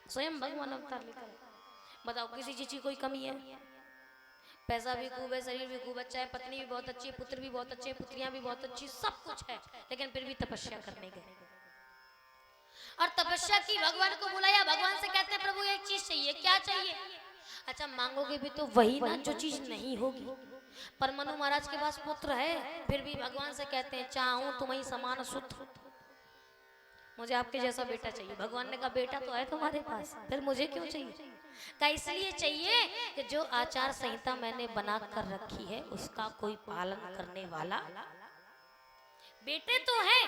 स्वयं भगवान अवतार लेकर। बताओ किसी चीज की कोई कमी है? पैसा भी खूब है, शरीर भी खूब अच्छा है, पत्नी भी बहुत अच्छी है, पुत्र भी बहुत अच्छे, पुत्रियां भी बहुत अच्छी, सब कुछ है, लेकिन फिर भी तपस्या करने गए। और तपस्या की, भगवान को बुलाया, भगवान से कहते हैं प्रभु एक चीज चाहिए। क्या चाहिए? अच्छा मांगोगे भी तो वही ना जो चीज नहीं होगी। पर मनु महाराज के पास पुत्र है, फिर भी भगवान से कहते हैं चाहूं तुम्हें समान सुत, मुझे आपके जैसा बेटा चाहिए। भगवान ने कहा बेटा तो है तुम्हारे पास, फिर मुझे क्यों चाहिए? का इसलिए चाहिए कि जो आचार संहिता मैंने बना कर रखी है उसका कोई पालन करने वाला। बेटे तो हैं,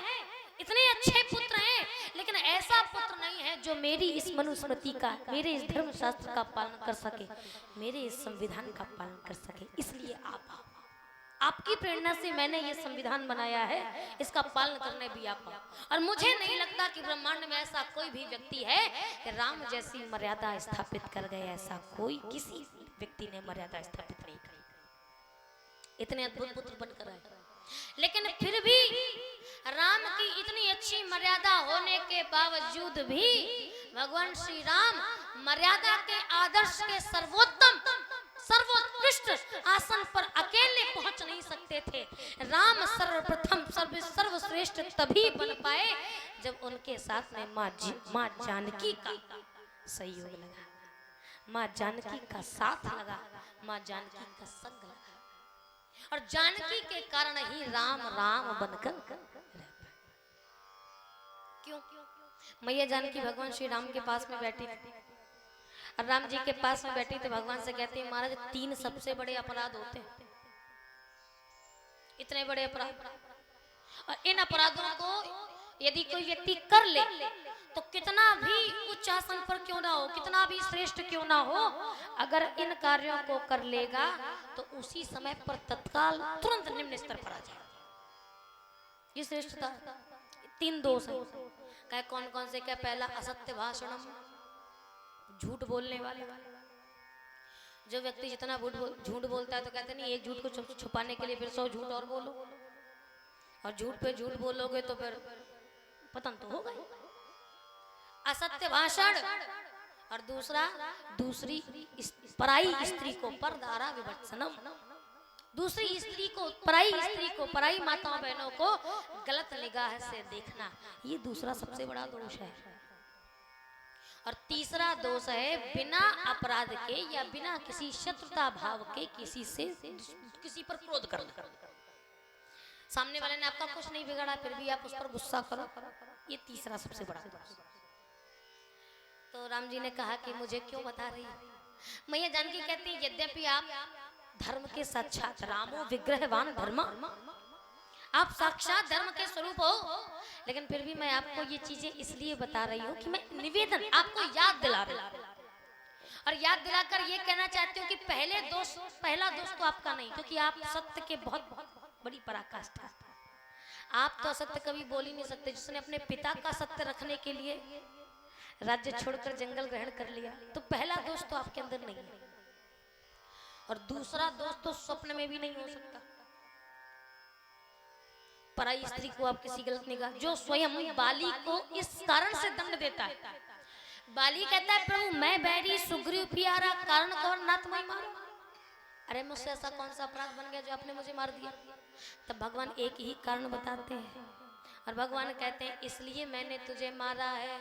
इतने अच्छे पुत्र हैं, लेकिन ऐसा पुत्र नहीं है जो मेरी इस मनुस्मृति का, मेरे इस धर्म शास्त्र का पालन कर सके, मेरे इस संविधान का पालन कर सके। इसलिए आपकी प्रेरणा से मैंने ये संविधान बनाया है, इसका पालन करने भी आप। और मुझे नहीं लगता कि ब्रह्मांड में ऐसा कोई भी व्यक्ति है कि राम जैसी मर्यादा स्थापित कर गए। ऐसा कोई किसी व्यक्ति ने मर्यादा स्थापित नहीं की। इतने अद्भुत पुत्र बनकर आए, लेकिन फिर भी राम की इतनी अच्छी मर्यादा होने के बावजूद भी भगवान श्री राम मर्यादा के आदर्श के सर्वोत्तम सर्वोत्कृष्ट आसन पर अकेले पहुंच नहीं सकते थे। राम सर्वप्रथम सर्वश्रेष्ठ तभी बन पाए जब उनके साथ में माँ जानकी का सहयोग लगा, माँ जानकी का साथ लगा, माँ जानकी का संग लगा, और जानकी के कारण ही राम राम बनकर रह पाए। क्यों? मैया जानकी भगवान श्री राम के पास में बैठी थी, और राम जी के पास में बैठी तो भगवान से कहती है महाराज 3 सबसे बड़े अपराध होते हैं, इतने बड़े अपराध, और इन अपराधों को यदि कोई व्यक्ति कर ले तो कितना भी उच्च आसन पर क्यों ना हो, कितना भी श्रेष्ठ क्यों ना हो, अगर इन कार्यों को कर लेगा तो उसी समय पर तत्काल तुरंत निम्न स्तर पर आ जाए। ये श्रेष्ठता। 3 दोष है। कहे कौन कौन से? क्या? पहला असत्य भाषणम, झूठ बोलने वाले। जो व्यक्ति जितना झूठ बोलता है तो कहते नहीं एक झूठ को छुपाने के लिए फिर 100 झूठ और बोलो, और झूठ पे झूठ बोलोगे तो फिर पतन तो होगा। असत्य भाषण। और दूसरी पराई स्त्री को परदारा विभत्सनम, दूसरी स्त्री को, पराई स्त्री को, पराई माताओं बहनों को गलत निगाह से देखना, ये दूसरा सबसे बड़ा दोष है। और तीसरा दोष है बिना अपराध के या बिना किसी शत्रुता भाव के किसी पर क्रोध करना। सामने वाले ने आपका कुछ नहीं बिगाड़ा फिर भी आप उस पर गुस्सा करो, ये तीसरा सबसे बड़ा दोष। तो राम जी ने कहा कि मुझे क्यों बता रही है? मैया जानकी कहती है यद्यपि आप धर्म के साक्षात रामो विग्रहवान धर्म, आप साक्षात धर्म के स्वरूप हो, लेकिन फिर भी मैं आपको ये चीजें इसलिए बता रही हूँ कि मैं निवेदन आपको याद दिला रही हूँ, और याद दिलाकर ये कहना चाहती हूँ कि पहला दोष तो आपका नहीं, क्योंकि आप सत्य के बहुत बड़ी पराकाष्ठा। आप तो असत्य कभी बोल ही नहीं सकते। जिसने अपने पिता का सत्य रखने के लिए राज्य छोड़कर जंगल ग्रहण कर लिया, तो पहला दोष तो आपके अंदर नहीं है, और दूसरा दोष तो स्वप्न में भी नहीं हो सकता। पराई स्त्री को आप किसी गलत निगाह, जो स्वयं बाली को इस कारण से दंड देता है। बाली कहता है प्रभु मैं बैरी सुग्रीव प्यारा, कारण कौन ना तुम्हें मारो। अरे मुझसे ऐसा कौन सा अपराध बन गया जो आपने मुझे मार दिया? तब भगवान एक ही कारण बताते हैं, और भगवान कहते हैं इसलिए मैंने तुझे मारा है,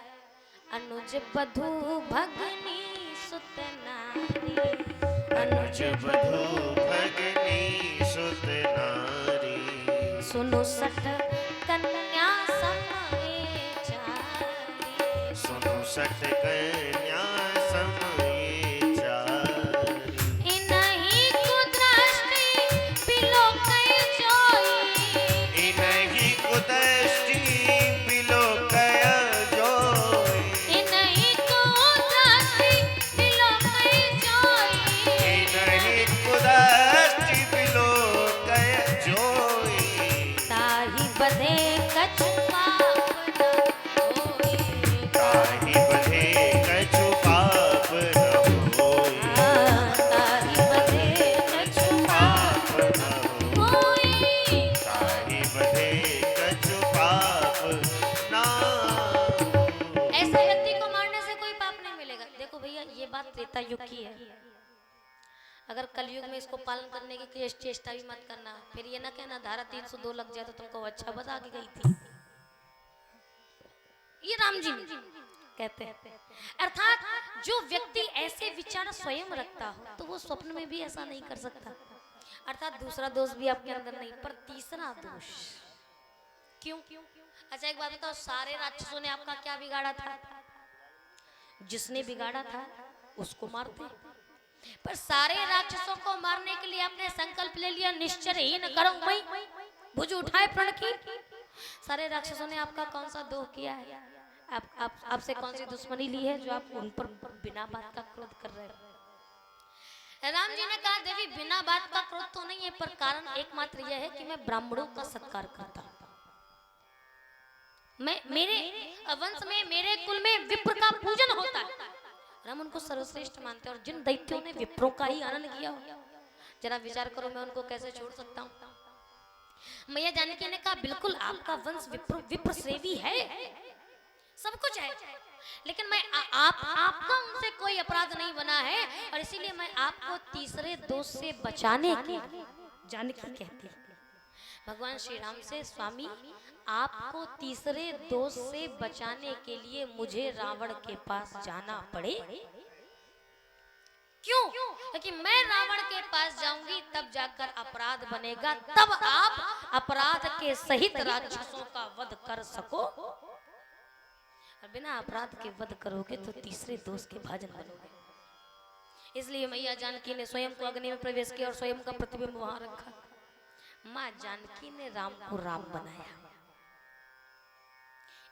अनुज बधू भगनी सुत नारी, अनुज बधू भगनी सुत नारी, सुनो सठ कन्या समय चारी, सुनो सठ कन्या समय चारी, इनही कुदृष्टि बिलोकै जोई, इनही कुदृष्टि बिलोकै जोई, इनही कुदृष्टि बिलोकै जोई, इनही कुदृष्टि बिलोकै जोई, ताहि बधे कछु पाप न होई, ताहि बधे कछु बात त्रेता युग की है। अगर कलयुग में इसको पालन करने की कोई चेष्टा भी मत करना, फिर ये ना कहना धारा 302 लग जाए तो तुमको अच्छा बता के गई थी। ये राम जी कहते हैं। अर्थात जो व्यक्ति ऐसे विचार स्वयं रखता हो तो वो स्वप्न में भी ऐसा नहीं कर सकता। अर्थात दूसरा दोष भी आपके अंदर नहीं, पर तीसरा दोष। क्यों? अच्छा एक बात बताओ, सारे राक्षसों ने आपका क्या बिगाड़ा था? जिसने बिगाड़ा था उसको मारते, पर सारे राक्षसों को मारने के लिए आपने संकल्प ले लिया, निश्चयहीन करूंगी भुज उठाए प्रण की। सारे राक्षसों ने आपका कौन सा दोष किया है? आपसे कौन सी दुश्मनी ली है जो आप उन पर बिना बात का क्रोध कर रहे हो? राम जी ने कहा देवी बिना बात का क्रोध तो नहीं है, पर कारण एकमात्र यह है कि मैं ब्राह्मणों का सत्कार करता हूं। मैं मेरे वंश में, मेरे कुल में विप्र का पूजन होता है। हम उनको सर्वश्रेष्ठ मानते हैं। और जिन दैत्यों ने विप्रों का ही आनंद किया हो, जरा विचार करो मैं उनको कैसे छोड़ सकता हूँ? मैया जानकी ने कहा बिल्कुल आपका वंश विप्र सेवी है, सब कुछ है, लेकिन मैं आपका उनसे कोई अपराध नहीं बना है, और इसीलिए मैं आपको तीसरे दोष से बचाने के जानकी कहती हूँ। भगवान श्री राम से स्वामी आपको तीसरे दोष से बचाने के लिए मुझे रावण के पास जाना पड़े। क्यों? क्योंकि मैं रावण के पास जाऊंगी तब जाकर अपराध बनेगा, तब आप अपराध के सहित राक्षसों का वध कर सको। और बिना अपराध के वध करोगे तो तीसरे दोष के भाजन बनोगे। इसलिए मैया जानकी ने स्वयं को अग्नि में प्रवेश किया और स्वयं का प्रतिबिंब वहां रखा। माँ जानकी ने राम को राम बनाया।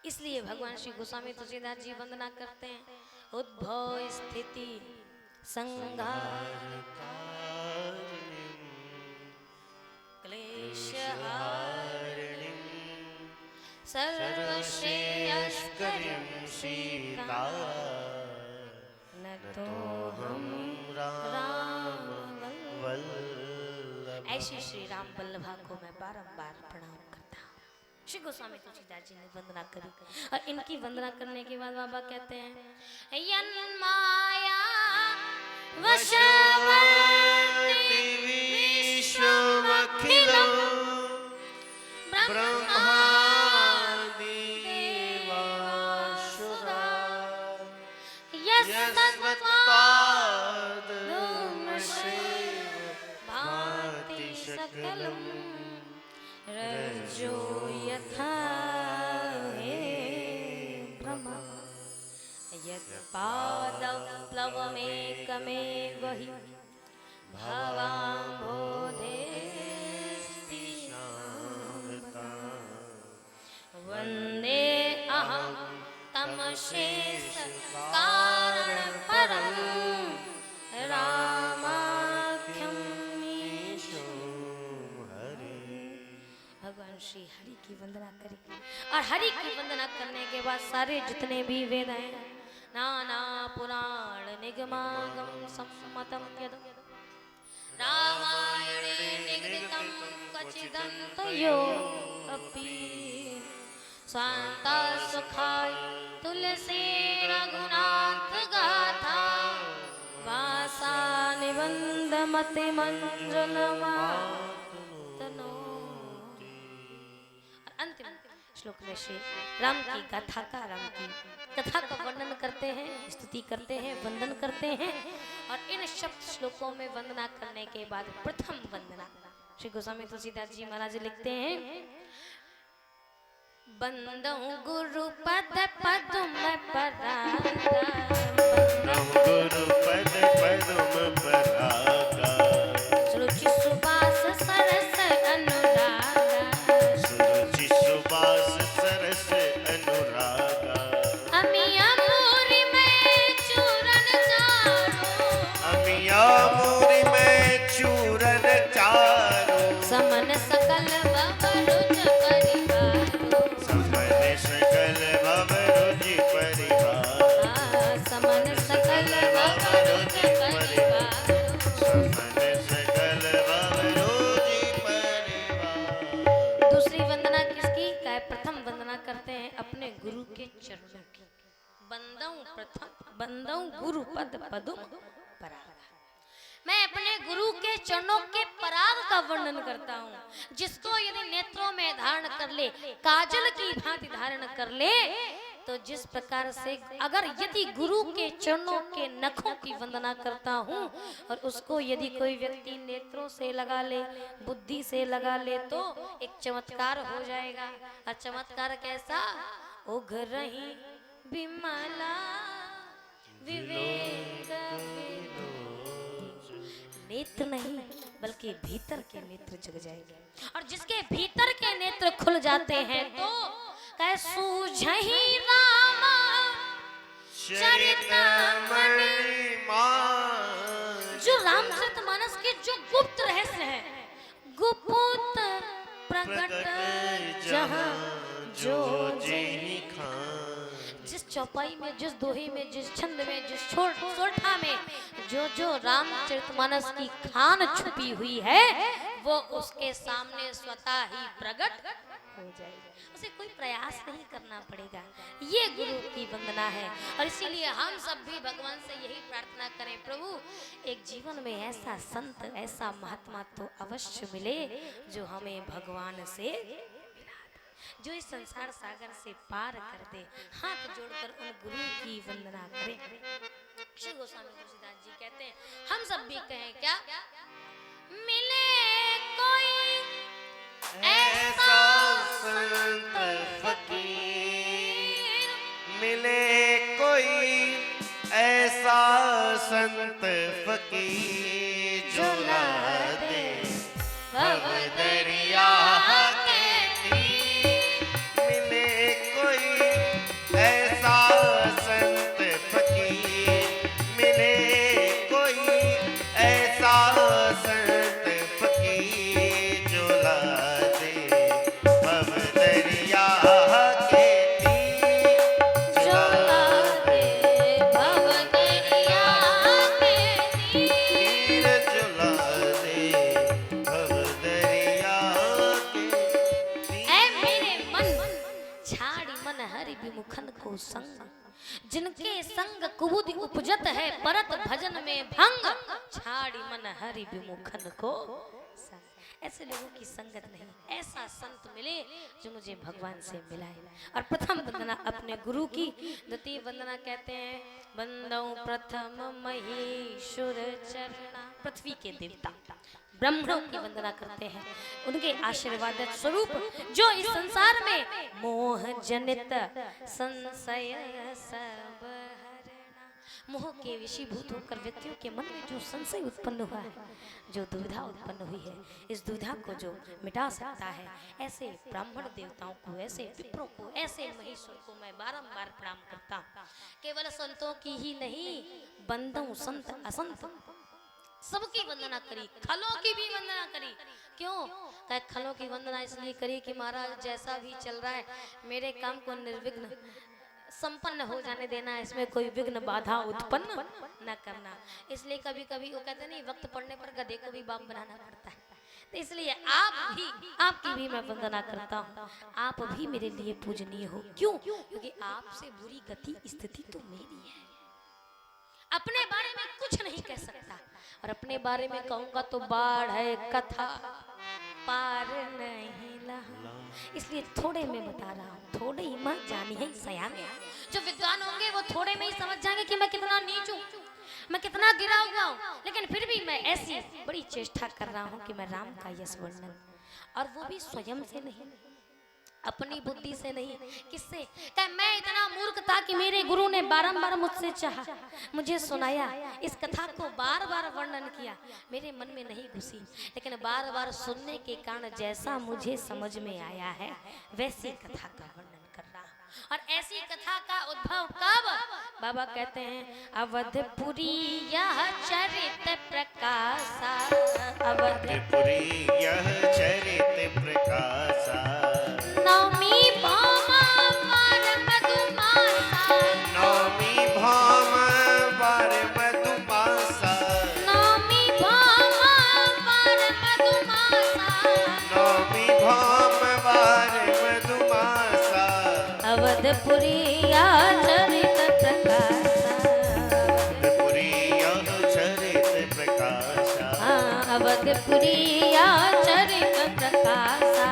इसलिए भगवान श्री गोस्वामी तुलसीदास जी वंदना करते हैं, उद्भव स्थिति संहार क्लेश हारिणीं सर्वश्रेयस्करीं सीता न तो हम राम वल्लभ। ऐसी श्री राम वल्लभा को मैं बारंबार प्रणाम करता हूँ। श्री गोस्वामी तुलसीदास जी ने वंदना करी, और इनकी वंदना करने के बाद बाबा कहते हैं यन माया वशवर्ती विश्वमखिलं ब्रह्मादि देवासुरा यस्त्वादुमसे भाति सकलं रज्जो यथा ब्रह्म यत्पादप्लवमेकमेव हि भवाम्भोधेऽस्ति वन्दे अहं तमशेष कारणपरं रामाख्यं ईशो हरि। भगवान श्री हरि की वंदना करें, और हरि की वंदना करने के बाद सारे जितने भी वेद हैं, नाना पुराण निगमागम सम्मतम यद रामायणे निगदितं क्वचिदन्तयो अपि शान्ता सुखाय तुलसी रघुनाथ गाथा वासा निबंध मति मंजन मातनो। अंतिम श्लोक में श्री राम की गाथा का, राम की कथा का वर्णन करते हैं, स्तुति करते हैं, वंदन करते हैं। और इन शब्द श्लोकों में वंदना करने के बाद प्रथम वंदना श्री गोस्वामी तुलसीदास जी महाराज लिखते हैं, बंदहु गुरु पद पदुम परागा, गुरु पद पदुम परागा, सुरुचि सुबास सरस अनुरागा, सुरुचि सुबास सरस अनुरागा, अमिया मोरी में चूरन चारो, अमिया मोरी में चूरन चारो, समन सकल भवरुज परिवारो, समन सकल भवरुज परिवार, समन सकल भवरुज परिवारो। समन सकल भवरुज परिवार। दूसरी वंदना किसकी? प्रथम वंदना करते हैं अपने गुरु के चरणों की। बंदौ प्रथम बंदौ गुरु पद पदुम पराग। मैं अपने गुरु के चरणों के पराग का वर्णन करता हूँ, जिसको यदि नेत्रों में धारण कर ले, काजल की भांति धारण कर ले, तो जिस प्रकार से अगर यदि गुरु के चरणों के नखों की वंदना करता हूँ और उसको यदि कोई व्यक्ति नेत्रों से लगा ले, बुद्धि से लगा ले, तो एक चमत्कार हो जाएगा। और चमत्कार कैसा? उघरहि विमला विवेक नेत्र नहीं बल्कि भीतर के नेत्र जग जाएंगे, और जिसके भीतर के नेत्र खुल जाते हैं तो कह सूझहि रामा चरितमणि। जो रामचरितमानस के जो गुप्त रहस्य है, गुप्त प्रकट जहां जो जी खान। जिस चौपाई में, जिस दोहे में, जिस छंद में, जिस सोरठा में जो रामचरितमानस की खान छुपी हुई है, वो उसके सामने स्वतः ही प्रकट हो जाएगा। उसे कोई प्रयास नहीं करना पड़ेगा। ये गुरु की वंदना है। और इसीलिए हम सब भी भगवान से यही प्रार्थना करें, प्रभु एक जीवन में ऐसा संत, ऐसा महात्मा तो अवश्य मिले जो हमें भगवान से, जो इस संसार सागर से पार कर दे। हाथ जोड़कर उन गुरु की वंदना करें। श्री गोस्वामी तुलसीदास जी कहते हैं, हम सब भी कहें क्या? मिले कोई ऐसा संत फकीर, मिले कोई ऐसा संत फकीर, जो ला दे भव दरिया के तीर। मिले कोई ऐसा संत फकीर, मिले कोई ऐसा संत फकीर, जो ला दे भव दरिया के तीर, जो ला दे भव दरिया के तीर, जो ला दे भव दरिया के तीर। ऐ मेरे मन छाड़ी मन हरि विमुखन को संग, जिनके संग कुबुद्धि उपजत है परत भजन में भंग। छाड़ी मन हरि विमुखन को संग। ऐसे लोगों की संगत नहीं, ऐसा संत मिले जो मुझे भगवान से मिलाए। और प्रथम वंदना अपने गुरु की। द्वितीय वंदना कहते हैं, वंदौ प्रथम महेश्वर चरणा। पृथ्वी के देवता ब्रह्मणों की वंदना करते हैं, उनके आशीर्वाद स्वरूप जो इस संसार में मोह जनित संशय सब हरणा। मोह के विषीभूत होकर व्यक्तियों के मन में जो संशय उत्पन्न हुआ है, जो दुविधा उत्पन्न हुई है, इस दुविधा को जो मिटा सकता है, ऐसे ब्राह्मण देवताओं को, ऐसे विप्रों को, ऐसे महेश्वर को मैं बारंबार प्रणाम करता हूँ। केवल संतों की ही नहीं, बंदों संत असंत सबकी वंदना करी, खलों की भी वंदना करी। क्यों? कहे खलों की वंदना इसलिए करी कि महाराज जैसा भी चल रहा है मेरे काम को निर्विघ्न संपन्न हो जाने देना, इसमें कोई विघ्न बाधा उत्पन्न न करना। इसलिए कभी कभी वो कहते नहीं, वक्त पड़ने पर गधे को भी बाप बनाना पड़ता है। तो इसलिए आपकी भी मैं वंदना करता हूँ। आप भी मेरे लिए पूजनीय हो। क्यों? क्योंकि आपसे बुरी गति स्थिति तो मेरी है। अपने बारे में कुछ नहीं कह सकता, और अपने बारे में कहूंगा तो बाढ़ है कथा पार नहीं लहा। इसलिए थोड़े में बता रहा हूँ, थोड़े ही मत जानी है सयाने। जो विद्वान होंगे वो थोड़े में ही समझ जाएंगे कि मैं कितना नीच हूँ, मैं कितना गिरा हुआ हूँ। लेकिन फिर भी मैं ऐसी बड़ी चेष्टा कर रहा हूँ कि मैं राम का यश वर्णन, और वो भी स्वयं से नहीं, अपनी बुद्धि से नहीं। किससे? क्या मैं इतना मूर्ख था कि मेरे गुरु ने बारंबार मुझसे चाहा, मुझे सुनाया, इस कथा को बार बार वर्णन किया, मेरे मन में नहीं घुसी। लेकिन बार बार सुनने के कारण जैसा मुझे समझ में आया है वैसी कथा का वर्णन कर रहा हूं। और ऐसी कथा का उद्भव कब? बाबा कहते हैं, अवधपुरी यह चरित प्रकाशा, अवधपुरी यह चरित प्रकाशा। नवमी भामा वार मधुमासा, नवमी भाम वार मधुमासा, नवमी भामा वार मधुमासा, नवमी भाम वार मधुमासा। अवधपुरी चरित प्रकाशा अवधपुरी यह चरित प्रकाशा अवधपुरी यह चरित प्रकाशा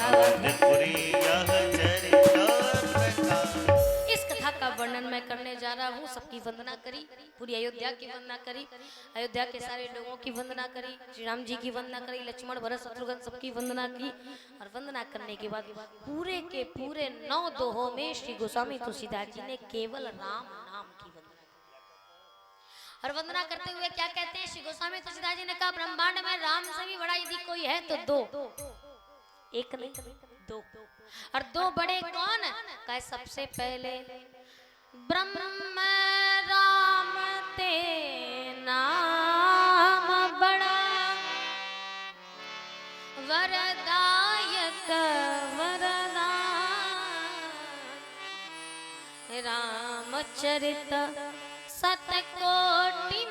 अवधपुरी यह चरित प्रकाशा। इस कथा का वर्णन मैं करने जा रहा हूँ। सबकी वंदना करी, पूरी अयोध्या की वंदना करी, अयोध्या के सारे लोगों की वंदना करी, श्री राम जी की वंदना करी, लक्ष्मण भरत शत्रुघ्न सबकी वंदना की। और वंदना करने के बाद पूरे के पूरे 9 दोहों में श्री गोस्वामी तुलसीदास जी ने केवल राम नाम की वंदना की। और वंदना करते हुए क्या कहते हैं श्री गोस्वामी तुलसीदास जी ने कहा, ब्रह्मांड में राम से भी बड़ा यदि कोई है तो 2, एक नहीं 2। और 2 बड़े कौन? कहा सबसे पहले ब्रह्म राम ते नाम बड़ा, वरदायक वरदान, रामचरित सतकोटि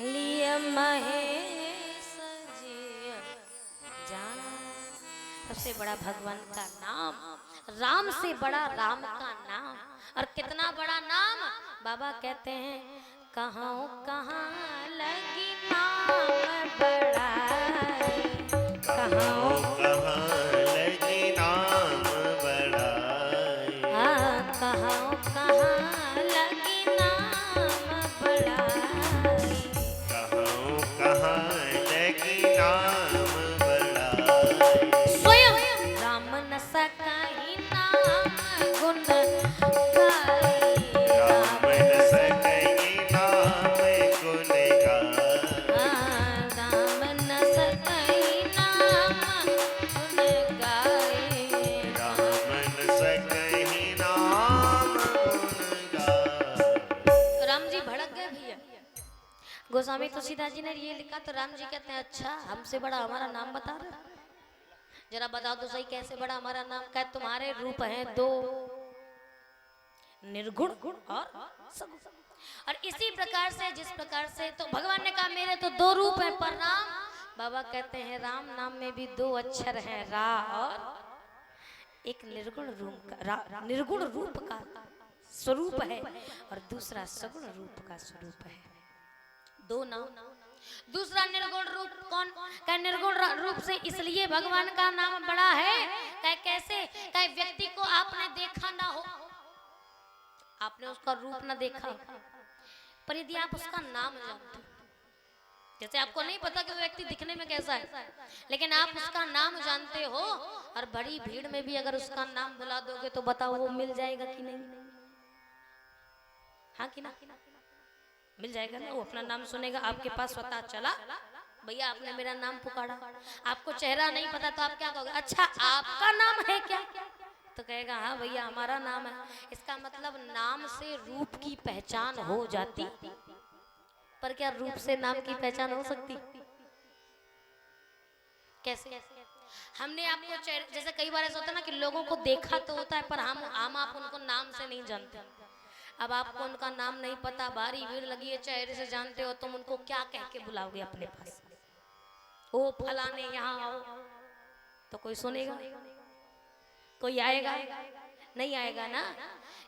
लिय महेश जिय जान। सबसे बड़ा भगवान का नाम, राम से बड़ा राम का नाम। और कितना बड़ा नाम? बाबा कहते हैं कहाँ कहाँ लगी नाम बड़ाई, कहाँ कहाँ लगी नाम बड़ाई, कहाँ कहाँ लगी नाम बड़ाई, कहाँ लगी नाम बड़ाई। स्वयं राम न सकाई नाम गुण गाई, राम न सकई नाम गुण गाई, राम न सकाई नाम गुण गाई। राम न सकई नाम गुण गाई। राम जी भड़क गए भैया। गोस्वामी तुलसीदास जी ने ये लिखा तो राम जी कहते हैं अच्छा हमसे बड़ा हमारा नाम बता रहे, जरा बताओ तो सही कैसे बड़ा हमारा नाम? क्या तुम्हारे रूप हैं 2, निर्गुण और सगुण। और इसी प्रकार से जिस प्रकार से तो भगवान ने कहा मेरे तो 2 रूप हैं, पर राम, बाबा कहते हैं राम नाम में भी 2 अक्षर हैं, रा और एक निर्गुण रूप का, निर्गुण रूप का स्वरूप है और दूसरा सगुण रूप का स्वरूप है। 2 नाम। दूसरा निर्गुण रूप कौन? क्या निर्गुण रूप से इसलिए भगवान का नाम बड़ा है। क्या कैसे? क्या व्यक्ति को आपने देखा ना हो, आपने उसका रूप ना देखा, पर यदि आप उसका नाम जानते हो, जैसे आपको नहीं पता कि वो व्यक्ति दिखने में कैसा है, लेकिन आप उसका नाम जानते हो और बड़ी भीड़ में भी अगर उसका नाम बुला दोगे तो बताओ वो मिल जाएगा कि नहीं? हाँ कि ना? मिल जाएगा ना। वो अपना नाम सुनेगा, आपके पास स्वतः चला, भैया आपने मेरा नाम पुकारा, आपको चेहरा नहीं पता तो आप क्या कहोगे? अच्छा आपका नाम है क्या? तो कहेगा हाँ भैया हमारा नाम है। इसका मतलब नाम से रूप की पहचान हो जाती, पर क्या रूप से नाम की पहचान हो सकती? कैसे? हमने आपको जैसे कई बार ऐसा होता है ना कि लोगों को देखा तो होता है पर हम आप उनको नाम से नहीं जानते। अब आपको उनका नाम नहीं पता, भारी भीड़ लगी है, चेहरे से जानते हो, तुम उनको क्या कह के बुलाओगे अपने पास? ओ फलाने यहाँ आओ, तो कोई सुनेगा? कोई आएगा? नहीं आएगा ना।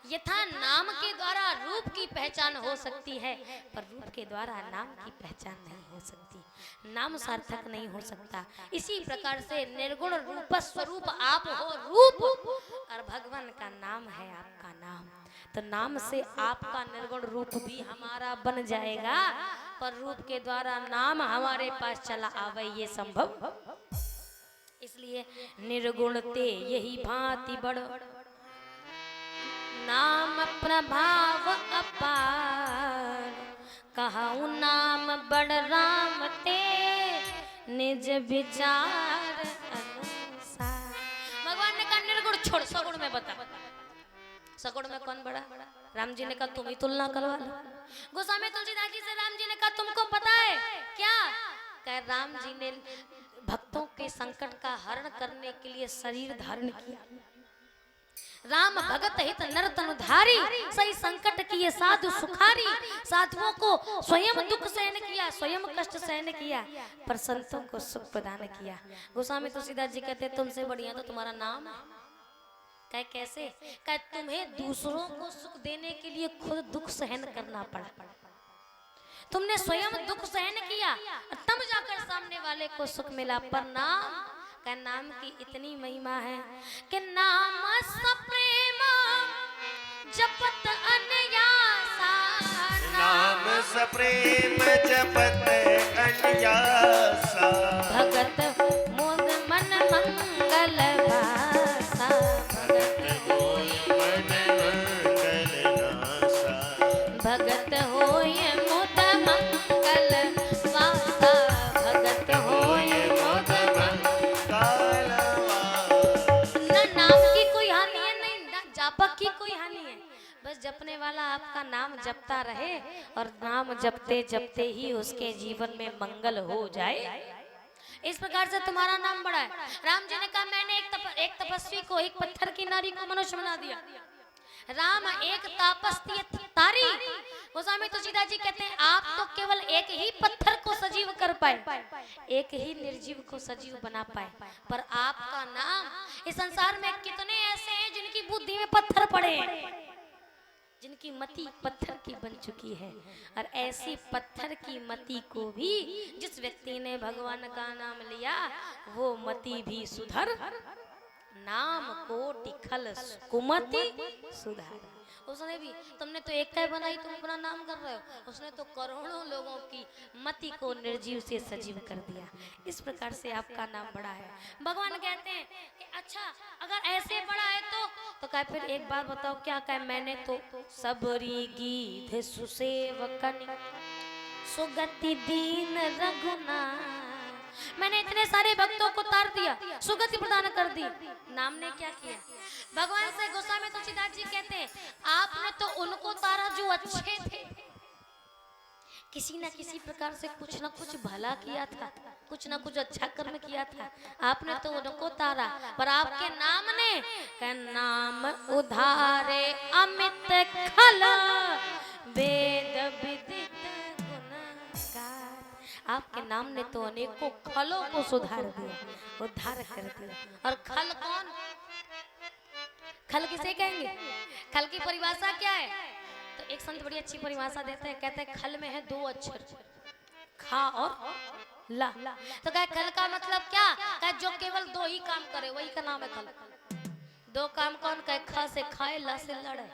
यथा नाम के द्वारा रूप की पहचान हो सकती है, पर रूप के द्वारा नाम की पहचान नहीं हो सकती, नाम सार्थक नहीं हो सकता। इसी प्रकार से निर्गुण रूप स्वरूप आप हो रूप, और भगवान का नाम है आपका नाम, तो नाम से आपका निर्गुण रूप भी हमारा बन जाएगा, पर रूप के द्वारा नाम हमारे पास चला आवे ये संभव। इसलिए निर्गुण ते यही भांति बड़, नाम प्रभाव अपार, कहूँ नाम बड़ राम ते निज विचार अनुसार। भगवान ने कहा निर्गुण छोड़, सगुण में बता। सगुण में कौन बड़ा? राम जी ने कहा तुम ही तुलना करवा लो। गोस्वामी तुलसीदास जी से राम जी ने कहा तुमको पता है क्या? कह राम जी ने भक्तों के संकट का हरण करने के लिए शरीर धारण किया। राम भगत हित नर तनुधारी, सही संकट किए साधु सुखारी, साधुओं को स्वयं दुख सहन किया, स्वयं कष्ट सहन किया, पर संतों को सुख प्रदान किया। गोस्वामी तुलसीदास जी कहते तुमसे बढ़िया तो तुम्हारा नाम है। कहे कैसे? कहे तुम्हें दूसरों को सुख देने के लिए खुद दुख सहन करना पड़ा, तुमने स्वयं दुख सहन किया और तब जाकर सामने वाले को सुख मिला। पर नाम का नाम की इतनी महिमा है कि नाम सप्रेमा जपत अनयासा, नाम सप्रेम जपत अनयासा, भगत मोद मन मंगल भासा, भगत होय मन मंगल नासा, भगत होय मोद मंगल वासा, भगत होय मोद मंगल न नाम की कोई हानि है, नहीं न जापक की कोई हानि है। बस जपने वाला आपका नाम जपता रहे और नाम जपते जपते ही उसके जीवन में मंगल हो जाए। इस प्रकार से तुम्हारा नाम बढ़ा है। राम जी ने कहा मैंने एक तपस्वी को, एक पत्थर की नारी को मनुष्य बना दिया। राम एक तापस तारी। गोस्वामी तुलसीदास जी कहते हैं आप तो केवल एक ही पत्थर को सजीव कर पाए, एक ही निर्जीव को सजीव बना पाए, पर आपका नाम, इस संसार में कितने ऐसे हैं जिनकी बुद्धि में पत्थर पड़े हैं, जिनकी मति पत्थर की बन चुकी है, और ऐसी पत्थर की मति को भी जिस व्यक्ति ने भगवान का नाम लिया वो मति भी सुधर, नाम कोटि खल कुमति सुधार। उसने भी, तुमने तो एक काय बनाई, तुम अपना नाम कर रहे हो, उसने तो करोड़ों लोगों की मति को निर्जीव से सजीव कर दिया। इस प्रकार से आपका नाम बड़ा है। भगवान कहते हैं कि अच्छा अगर ऐसे बड़ा है तो कहे फिर एक बात बताओ क्या? कहे मैंने तो सबरी गीध सुसेवकन सुगति दीन रघुनाथ, मैंने इतने सारे भक्तों को तार दिया, सुगति प्रदान कर दी। नाम ने क्या किया? भगवान से गोस्वामी तुलसीदास जी कहते हैं आपने तो उनको तारा जो अच्छे थे, किसी न किसी प्रकार से कुछ न कुछ भला किया था, कुछ न कुछ अच्छा कर्म किया था, आपने तो उनको तारा, पर आपके नाम ने का नाम उधारे अमित खल वेद विदित गुणगार। आपके नाम ने तो अनेकों खलों को सुधार दिया, उद्धार कर दिया। और खल कौन? खल किसे कहेंगे? खल की परिभाषा क्या है? तो एक संत बड़ी अच्छी परिभाषा देते हैं, कहते हैं खल में है दो अक्षर, खा और ला। तो कहे खल का मतलब क्या? कहे जो केवल दो ही काम करे वही का नाम है खल। दो काम कौन? कहे खा से खाए, ला से लड़े,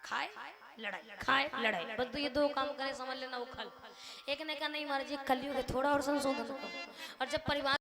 खाए लड़ाई, खाए लड़ाई, बस ये दो काम करे समझ लेना वो खल। एक ने कहा नहीं महाराज जी कलयुग है, थोड़ा और संशोधन करो। और जब परिभाषा